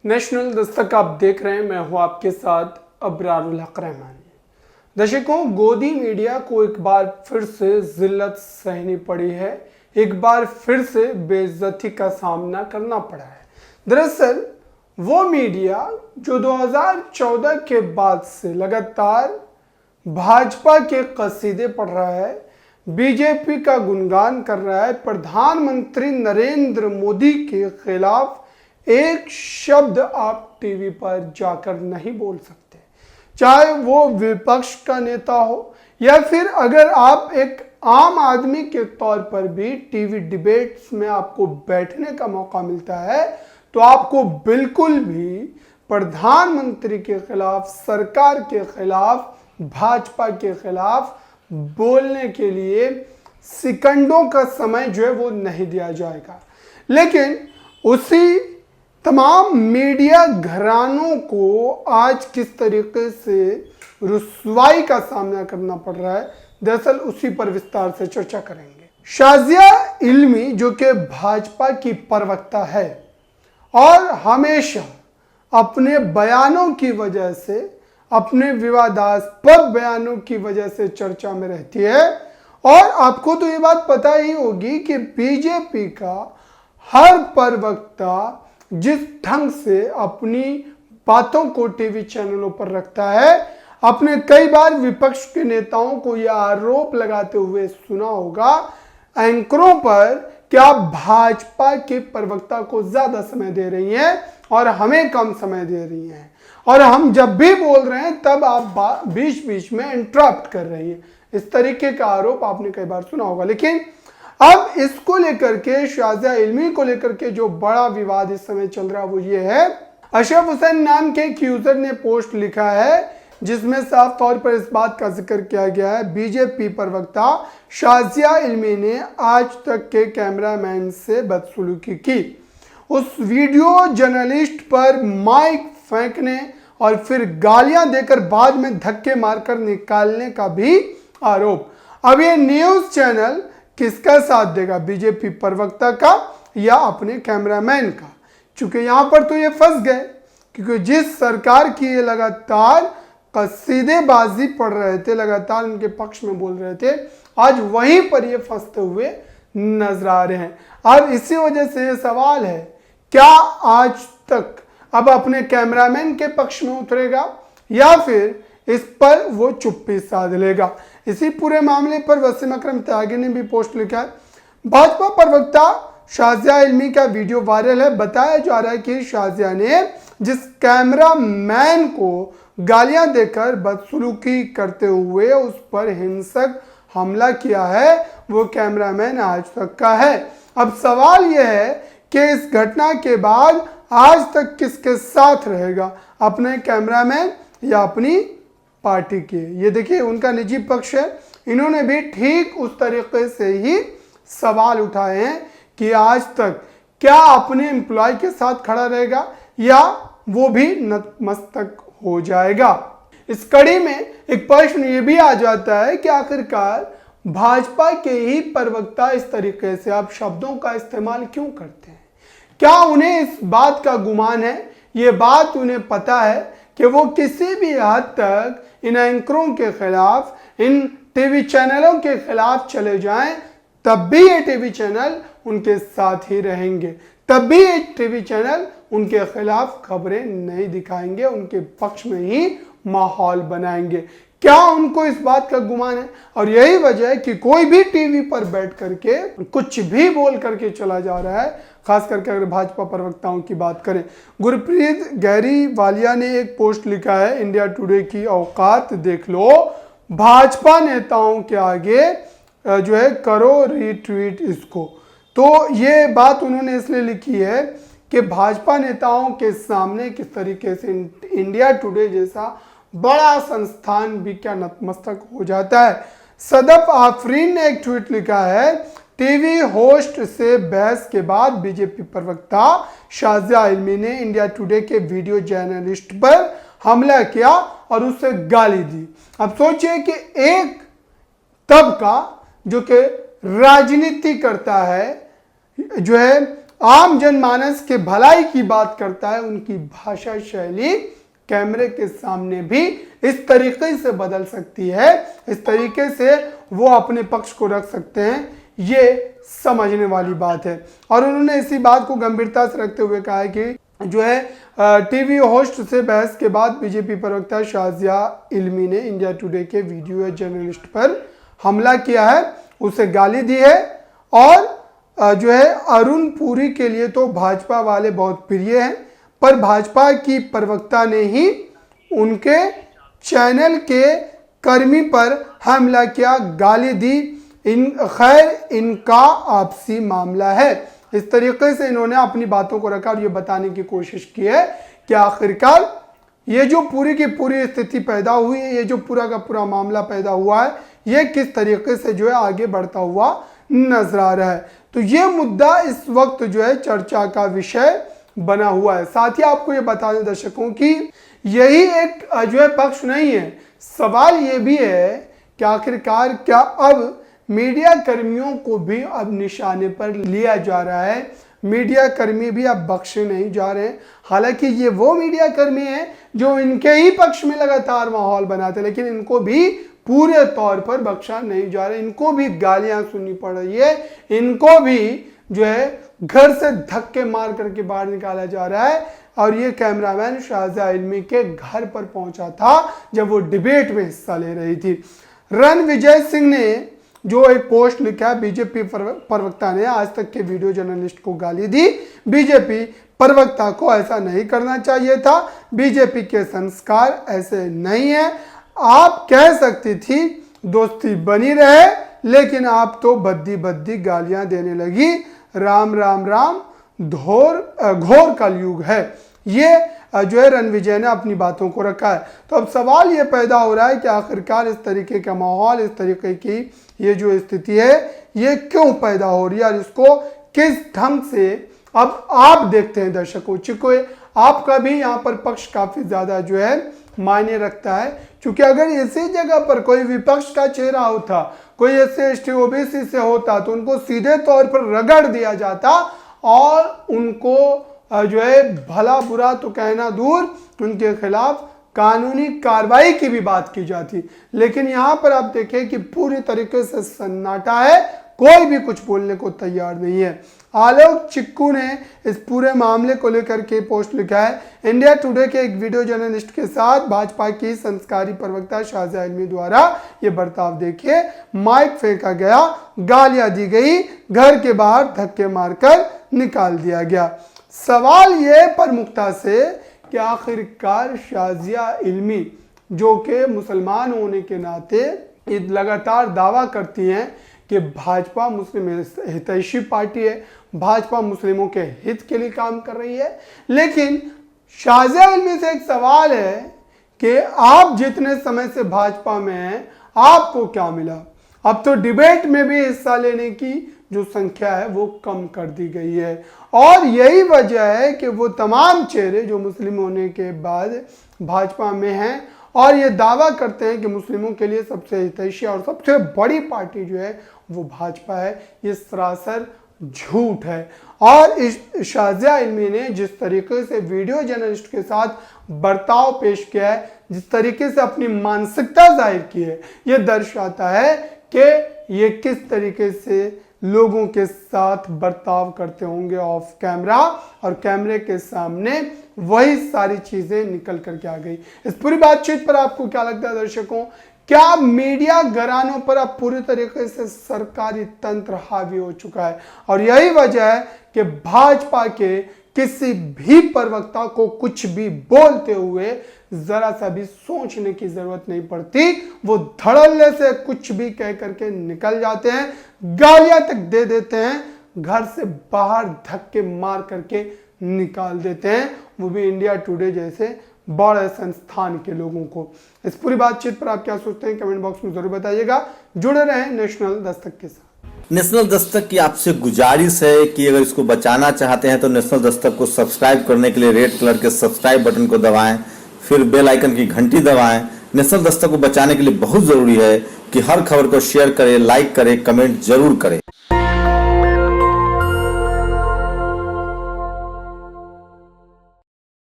National Dastak आप देख रहे हैं, मैं हूं आपके साथ अबरारुल हक रहमान। दर्शकों, गोदी मीडिया को एक बार फिर से जिल्लत सहनी पड़ी है, एक बार फिर से बेइज्जती का सामना करना पड़ा है। दरअसल वो मीडिया जो 2014 के बाद से लगातार भाजपा के कसीदे पढ़ रहा है, बीजेपी का गुणगान कर रहा है, प्रधानमंत्री नरेंद्र मोदी के खिलाफ एक शब्द आप टीवी पर जाकर नहीं बोल सकते, चाहे वो विपक्ष का नेता हो या फिर अगर आप एक आम आदमी के तौर पर भी टीवी डिबेट्स में आपको बैठने का मौका मिलता है तो आपको बिल्कुल भी प्रधानमंत्री के खिलाफ, सरकार के खिलाफ, भाजपा के खिलाफ बोलने के लिए सेकंडों का समय जो है वो नहीं दिया जाएगा। लेकिन उसी तमाम मीडिया घरानों को आज किस तरीके से रुसवाई का सामना करना पड़ रहा है, दरअसल उसी पर विस्तार से चर्चा करेंगे। शाजिया इल्मी जो कि भाजपा की प्रवक्ता है और हमेशा अपने बयानों की वजह से, अपने विवादास्पद बयानों की वजह से चर्चा में रहती है। और आपको तो ये बात पता ही होगी कि बीजेपी का हर प्रवक्ता जिस ढंग से अपनी बातों को टीवी चैनलों पर रखता है, अपने कई बार विपक्ष के नेताओं को यह आरोप लगाते हुए सुना होगा एंकरों पर कि आप भाजपा के प्रवक्ता को ज्यादा समय दे रही हैं और हमें कम समय दे रही हैं, और हम जब भी बोल रहे हैं तब आप बीच बीच में इंटरप्ट कर रही हैं। इस तरीके का आरोप आपने कई बार सुना होगा। लेकिन अब इसको लेकर के, शाजिया इल्मी को लेकर के जो बड़ा विवाद इस समय चल रहा है वो ये है, अशरफ हुसैन नाम के एक यूजर ने पोस्ट लिखा है जिसमें साफ तौर पर इस बात का जिक्र किया गया है, बीजेपी प्रवक्ता शाजिया इल्मी ने आज तक के कैमरामैन से बदसलूकी की। उस वीडियो जर्नलिस्ट पर माइक फेंकने और फिर गालियां देकर बाद में धक्के मारकर निकालने का भी आरोप। अब ये न्यूज चैनल किसका साथ देगा, बीजेपी प्रवक्ता का या अपने कैमरामैन का? चूंकि यहां पर तो ये फंस गए, क्योंकि जिस सरकार की ये लगातार कसीदेबाजी पढ़ रहे थे, लगातार उनके पक्ष में बोल रहे थे, आज वहीं पर ये फंसते हुए नजर आ रहे हैं। अब इसी वजह से ये सवाल है, क्या आज तक अब अपने कैमरामैन के पक्ष में उतरेगा या फिर इस पर वो चुप्पी साध लेगा? इसी पूरे मामले पर वसीम अकरम त्यागी ने भी पोस्ट लिखा है। भाजपा प्रवक्ता शाजिया इल्मी का वीडियो वायरल है। बताया जा रहा है कि शाजिया ने जिस कैमरामैन को गालियां देकर बदसलूकी करते हुए उस पर हिंसक हमला किया है, वो कैमरामैन आज तक का है। अब सवाल यह है कि इस घटना के बाद आज तक किसके साथ रहेगा, अपने कैमरामैन या अपनी पार्टी के? ये देखिए, उनका निजी पक्ष है, इन्होंने भी ठीक उस तरीके से ही सवाल उठाए हैं कि आज तक क्या अपने एम्प्लॉय के साथ खड़ा रहेगा या वो भी नतमस्तक हो जाएगा। इस कड़ी में एक प्रश्न ये भी आ जाता है कि आखिरकार भाजपा के ही प्रवक्ता इस तरीके से आप शब्दों का इस्तेमाल क्यों करते हैं? क्या उन्हें इस बात का गुमान है, ये बात उन्हें पता है कि वो किसी भी हद तक इन एंकरों के खिलाफ, इन टीवी चैनलों के खिलाफ चले जाएं, तब भी ये टीवी चैनल उनके साथ ही रहेंगे, तब भी ये टीवी चैनल उनके खिलाफ खबरें नहीं दिखाएंगे, उनके पक्ष में ही माहौल बनाएंगे? क्या उनको इस बात का गुमान है? और यही वजह है कि कोई भी टीवी पर बैठ करके कुछ भी बोल करके चला जा रहा है, खास करके अगर भाजपा प्रवक्ताओं की बात करें। गुरप्रीत गहरी वालिया ने एक पोस्ट लिखा है, इंडिया टुडे की औकात देख लो, भाजपा नेताओं के आगे जो है करो रीट्वीट इसको। तो ये बात उन्होंने इसलिए लिखी है कि भाजपा नेताओं के सामने किस तरीके से इंडिया टुडे जैसा बड़ा संस्थान भी क्या नतमस्तक हो जाता है। सदफ आफरीन ने एक ट्वीट लिखा है, टीवी होस्ट से बहस के बाद बीजेपी प्रवक्ता शाजिया इल्मी ने इंडिया टुडे के वीडियो जर्नलिस्ट पर हमला किया और उससे गाली दी। अब सोचिए कि एक तबका जो कि राजनीति करता है, जो है आम जनमानस के भलाई की बात करता है, उनकी भाषा शैली कैमरे के सामने भी इस तरीके से बदल सकती है, इस तरीके से वो अपने पक्ष को रख सकते हैं, ये समझने वाली बात है। और उन्होंने इसी बात को गंभीरता से रखते हुए कहा है कि जो है टीवी होस्ट से बहस के बाद बीजेपी प्रवक्ता शाजिया इल्मी ने इंडिया टुडे के वीडियो जर्नलिस्ट पर हमला किया है, उसे गाली दी है। और जो है अरुण पुरी के लिए तो भाजपा वाले बहुत प्रिय हैं, पर भाजपा की प्रवक्ता ने ही उनके चैनल के कर्मी पर हमला किया, गाली दी। खैर इनका आपसी मामला है। इस तरीके से इन्होंने अपनी बातों को रखा और ये बताने की कोशिश की है कि आखिरकार ये जो पूरी की पूरी स्थिति पैदा हुई है, ये जो पूरा का पूरा मामला पैदा हुआ है, ये किस तरीके से जो है आगे बढ़ता हुआ नजर आ रहा है। तो ये मुद्दा इस वक्त जो है चर्चा का विषय बना हुआ है। साथ ही आपको ये बता दें दर्शकों कि यही एक जो है पक्ष नहीं है, सवाल ये भी है कि आखिरकार क्या अब मीडिया कर्मियों को भी अब निशाने पर लिया जा रहा है, मीडिया कर्मी भी अब बख्शे नहीं जा रहे। हालांकि ये वो मीडिया कर्मी हैं जो इनके ही पक्ष में लगातार माहौल बनाते, लेकिन इनको भी पूरे तौर पर बख्शा नहीं जा रहा, इनको भी गालियां सुननी पड़ रही है, इनको भी जो है घर से धक्के मार करके बाहर निकाला जा रहा है। और ये कैमरामैन शाजिया इल्मी के घर पर पहुंचा था जब वो डिबेट में हिस्सा ले रही थी। रणविजय सिंह ने जो एक पोस्ट लिखा, बीजेपी प्रवक्ता ने आज तक के वीडियो जर्नलिस्ट को गाली दी, बीजेपी प्रवक्ता को ऐसा नहीं करना चाहिए था, बीजेपी के संस्कार ऐसे नहीं है। आप कह सकती थी दोस्ती बनी रहे, लेकिन आप तो बद्दी बद्दी गालियां देने लगी। राम राम राम, घोर कलयुग है। ये जो है रणविजय ने अपनी बातों को रखा है। तो अब सवाल ये पैदा हो रहा है कि आखिरकार इस तरीके का माहौल, इस तरीके की ये जो स्थिति है, ये क्यों पैदा हो रही है और इसको किस ढंग से अब आप देखते हैं दर्शकों। चूंकि आपका भी यहाँ पर पक्ष काफी ज्यादा जो है मायने रखता है, क्योंकि अगर इसी जगह पर कोई विपक्ष का चेहरा होता, कोई ऐसे एसटी ओबीसी से होता, तो उनको सीधे तौर पर रगड़ दिया जाता और उनको जो है भला बुरा तो कहना दूर, उनके खिलाफ कानूनी कार्रवाई की भी बात की जाती। लेकिन यहाँ पर आप देखें कि पूरी तरीके से सन्नाटा है, कोई भी कुछ बोलने को तैयार नहीं है। आलोक चिक्कू ने इस पूरे मामले को लेकर के पोस्ट लिखा है, इंडिया टुडे के एक वीडियो जर्नलिस्ट के साथ भाजपा की संस्कारी प्रवक्ता शाजिया इल्मी द्वारा ये बर्ताव देखिए, माइक फेंका गया, गालियां दी गई, घर के बाहर धक्के मारकर निकाल दिया गया। सवाल ये प्रमुखता से कि आखिरकार शाजिया इल्मी जो कि मुसलमान होने के नाते लगातार दावा करती हैं कि भाजपा मुस्लिम हितैषी पार्टी है, भाजपा मुस्लिमों के हित के लिए काम कर रही है, लेकिन शाजिया इल्मी से एक सवाल है कि आप जितने समय से भाजपा में हैं, आपको क्या मिला? अब तो डिबेट में भी हिस्सा लेने की जो संख्या है वो कम कर दी गई है। और यही वजह है कि वो तमाम चेहरे जो मुस्लिम होने के बाद भाजपा में हैं और ये दावा करते हैं कि मुस्लिमों के लिए सबसे हितैषी और सबसे बड़ी पार्टी जो है वो भाजपा है, ये सरासर झूठ है। और इस शाजिया इल्मी ने जिस तरीके से वीडियो जर्नलिस्ट के साथ बर्ताव पेश किया है, जिस तरीके से अपनी मानसिकता जाहिर की है, ये दर्शाता है कि ये किस तरीके से लोगों के साथ बर्ताव करते होंगे ऑफ कैमरा, और कैमरे के सामने वही सारी चीजें निकल करके आ गई। इस पूरी बातचीत पर आपको क्या लगता है दर्शकों? क्या मीडिया घरानों पर अब पूरी तरीके से सरकारी तंत्र हावी हो चुका है? और यही वजह है कि भाजपा के किसी भी प्रवक्ता को कुछ भी बोलते हुए जरा सा भी सोचने की जरूरत नहीं पड़ती, वो धड़ल्ले से कुछ भी कह करके निकल जाते हैं, गालियां तक दे देते हैं, घर से बाहर धक्के मार करके निकाल देते हैं, वो भी इंडिया टुडे जैसे बड़े संस्थान के लोगों को। इस पूरी बातचीत पर आप क्या सोचते हैं कमेंट बॉक्स में जरूर बताइएगा। जुड़े रहें नेशनल दस्तक के साथ। नेशनल दस्तक की आपसे गुजारिश है कि अगर इसको बचाना चाहते हैं तो नेशनल दस्तक को सब्सक्राइब करने के लिए रेड कलर के सब्सक्राइब बटन को दबाएं, फिर बेल आइकन की घंटी दबाएं। नेशनल दस्तक को बचाने के लिए बहुत जरूरी है कि हर खबर को शेयर करें, लाइक करें, कमेंट जरूर करें।